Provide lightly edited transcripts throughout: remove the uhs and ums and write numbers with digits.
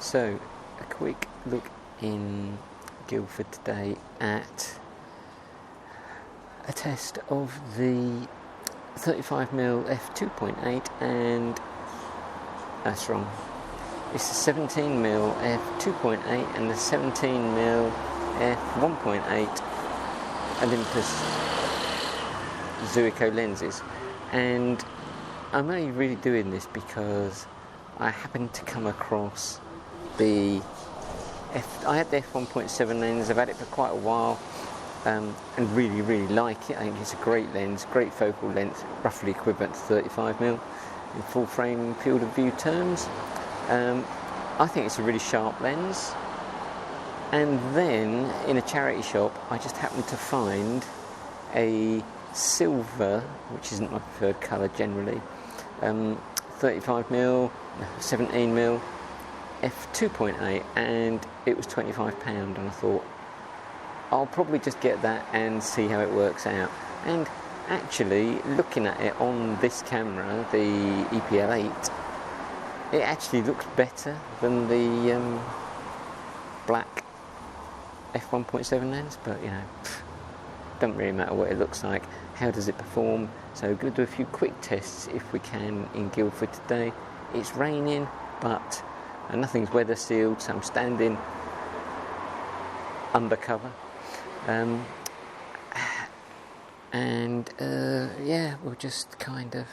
So, a quick look in Guildford today at a test of the 35mm f2.8 and that's wrong. It's the 17mm f2.8 and the 17mm f1.8 Olympus E-Zuiko lenses, and I'm only really doing this because I happened to come across I had the f1.7 lens. I've had it for quite a while, and really like it. I think it's a great lens, great focal length, roughly equivalent to 35mm in full frame field of view terms. I think it's a really sharp lens. And then in a charity shop I just happened to find a silver, which isn't my preferred colour generally, 35mm, 17mm f2.8, and it was £25, and I thought I'll probably just get that and see how it works out. And actually, looking at it on this camera, the E-PL8, it actually looks better than the black f1.7 lens, but you know, doesn't really matter what it looks like. How does it perform? So we're going to do a few quick tests if we can in Guildford today. It's raining, but nothing's weather sealed, so I'm standing undercover. Yeah, we'll just kind of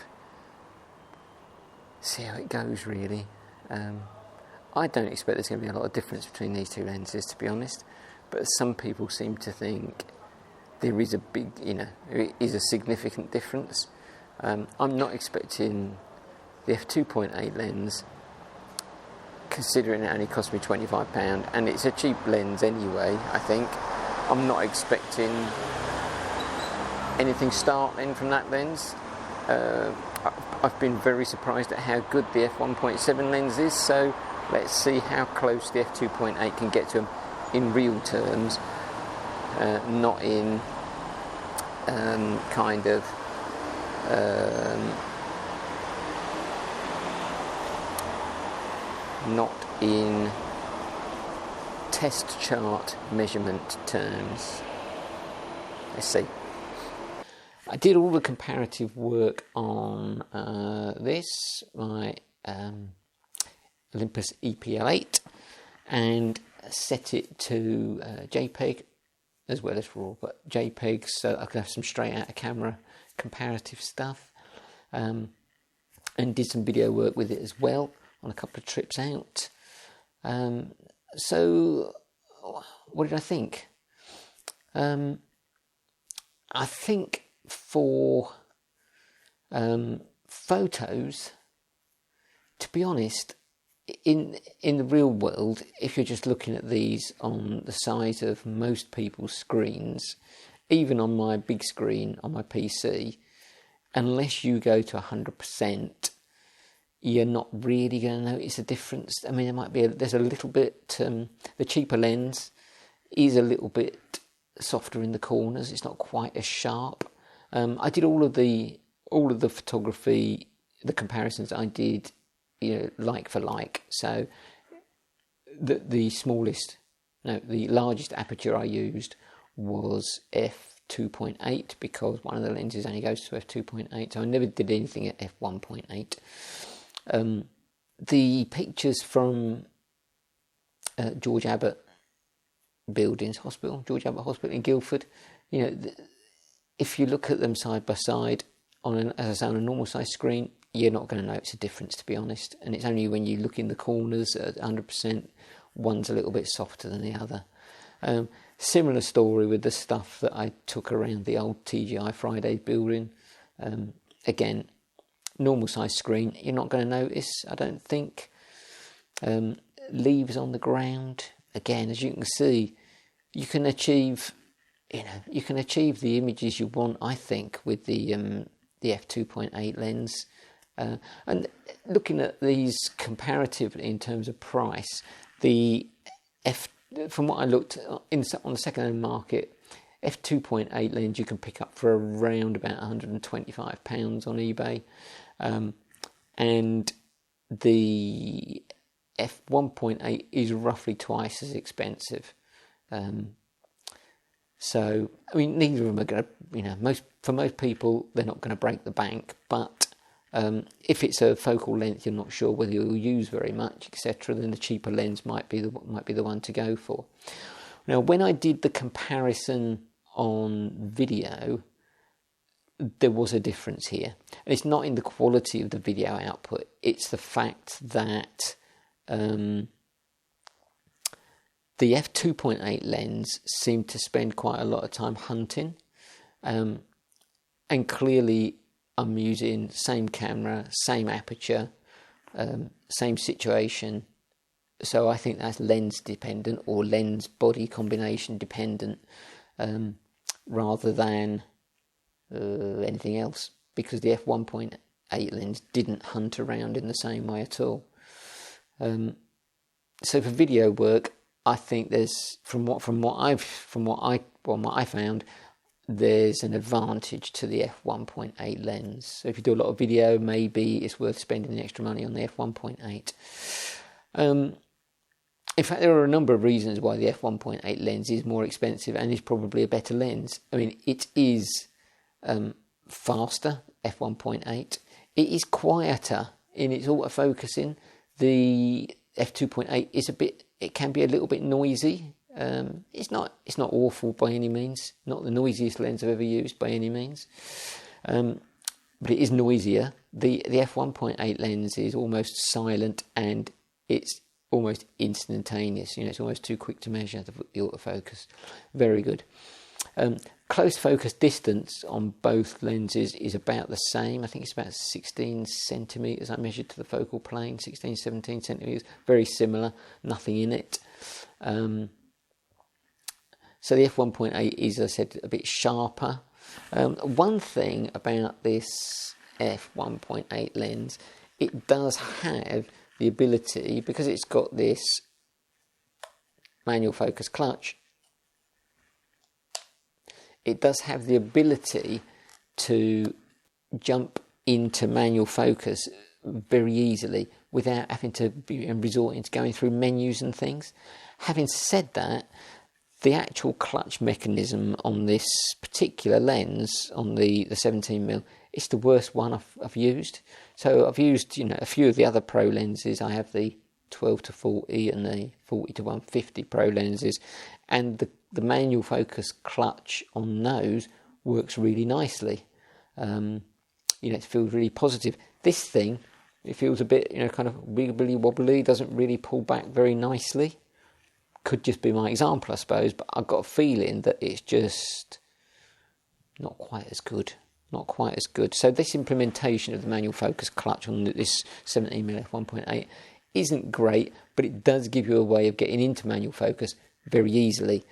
see how it goes, really. I don't expect there's going to be a lot of difference between these two lenses, to be honest, but some people seem to think there is a big, it is a significant difference. I'm not expecting the f2.8 lens, considering it only cost me £25, and it's a cheap lens anyway. I think I'm not expecting anything startling from that lens. I've been very surprised at how good the f1.7 lens is, so let's see how close the f2.8 can get to them in real terms, not in not in test chart measurement terms. Let's see. I did all the comparative work on my Olympus E-PL8, and set it to JPEG as well as RAW, but JPEG, so I could have some straight out of camera comparative stuff, and did some video work with it as well on a couple of trips out. So what did I think? I think for photos, to be honest, in the real world, if you're just looking at these on the size of most people's screens, even on my big screen on my PC, unless you go to 100%, you're not really going to notice a difference. I mean, there might be there's a little bit, the cheaper lens is a little bit softer in the corners. It's not quite as sharp. I did all of the photography, the comparisons I did, like for like. So the largest aperture I used was f2.8, because one of the lenses only goes to f2.8, so I never did anything at f1.8. The pictures from George Abbott Hospital in Guildford, if you look at them side by side on a normal size screen, you're not going to notice a difference, to be honest. And it's only when you look in the corners at 100%, one's a little bit softer than the other. Similar story with the stuff that I took around the old TGI Fridays building. Again, normal size screen, you're not going to notice, I don't think. Leaves on the ground, again, as you can see, you can achieve the images you want, I think, with the f2.8 lens. And looking at these comparatively in terms of price, from what I looked on the second-hand market, f2.8 lens you can pick up for around about £125 on eBay, and the f1.8 is roughly twice as expensive. So, I mean, neither of them are going to, for most people, they're not going to break the bank. But if it's a focal length you're not sure whether you'll use very much, etc., then the cheaper lens might be the one to go for. Now, when I did the comparison on video, there was a difference here. And it's not in the quality of the video output. It's the fact that the f2.8 lens seemed to spend quite a lot of time hunting. And clearly I'm using same camera, same aperture, same situation. So I think that's lens dependent or lens body combination dependent, rather than anything else, because the f1.8 lens didn't hunt around in the same way at all. So for video work, I think there's from what I found, there's an advantage to the f1.8 lens. So if you do a lot of video, maybe it's worth spending the extra money on the f1.8. In fact, there are a number of reasons why the f1.8 lens is more expensive and is probably a better lens. I mean, it is faster, f1.8. It is quieter in its autofocusing. The f2.8 is it can be a little bit noisy. It's not awful by any means. Not the noisiest lens I've ever used by any means. But it is noisier. The f1.8 lens is almost silent and it's almost instantaneous. It's almost too quick to measure the autofocus. Very good. Close focus distance on both lenses is about the same. I think it's about 16 centimetres I measured to the focal plane, 16, 17 centimetres, very similar, nothing in it. So the f1.8 is, as I said, a bit sharper. One thing about this f1.8 lens, it does have the ability, because it's got this manual focus clutch, it does have the ability to jump into manual focus very easily without having to be resorting to going through menus and things. Having said that, the actual clutch mechanism on this particular lens, on the 17mm, is the worst one I've used. So I've used a few of the other pro lenses. I have the 12-40 and the 40-150 pro lenses, and the manual focus clutch on those works really nicely. It feels really positive. This thing, it feels a bit kind of wibbly wobbly, doesn't really pull back very nicely. Could just be my example, I suppose, but I've got a feeling that it's just not quite as good. So this implementation of the manual focus clutch on this 17mm f1.8 isn't great, but it does give you a way of getting into manual focus very easily.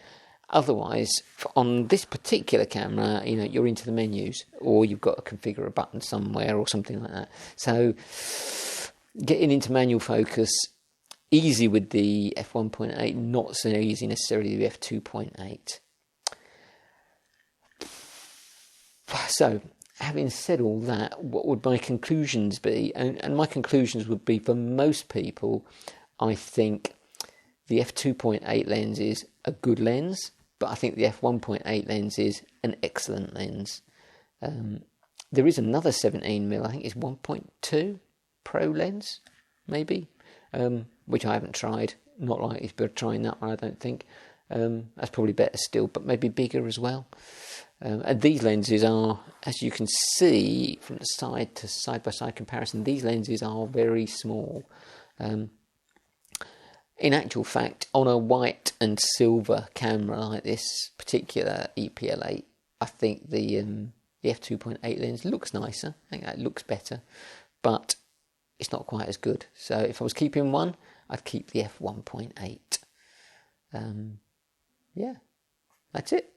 Otherwise, on this particular camera, you're into the menus, or you've got to configure a button somewhere or something like that. So getting into manual focus, easy with the f1.8, not so easy necessarily with the f2.8. So, having said all that, what would my conclusions be? And my conclusions would be, for most people, I think the f2.8 lens is a good lens, but I think the f1.8 lens is an excellent lens. There is another 17mm, I think it's 1.2 pro lens, maybe, which I haven't tried. Not likely to be trying that one, I don't think. That's probably better still, but maybe bigger as well. And these lenses are, as you can see from the side-by-side comparison, these lenses are very small. In actual fact, on a white and silver camera like this particular E-PL8, I think the f2.8 lens looks nicer. I think that looks better, but it's not quite as good. So if I was keeping one, I'd keep the f1.8. Yeah, that's it.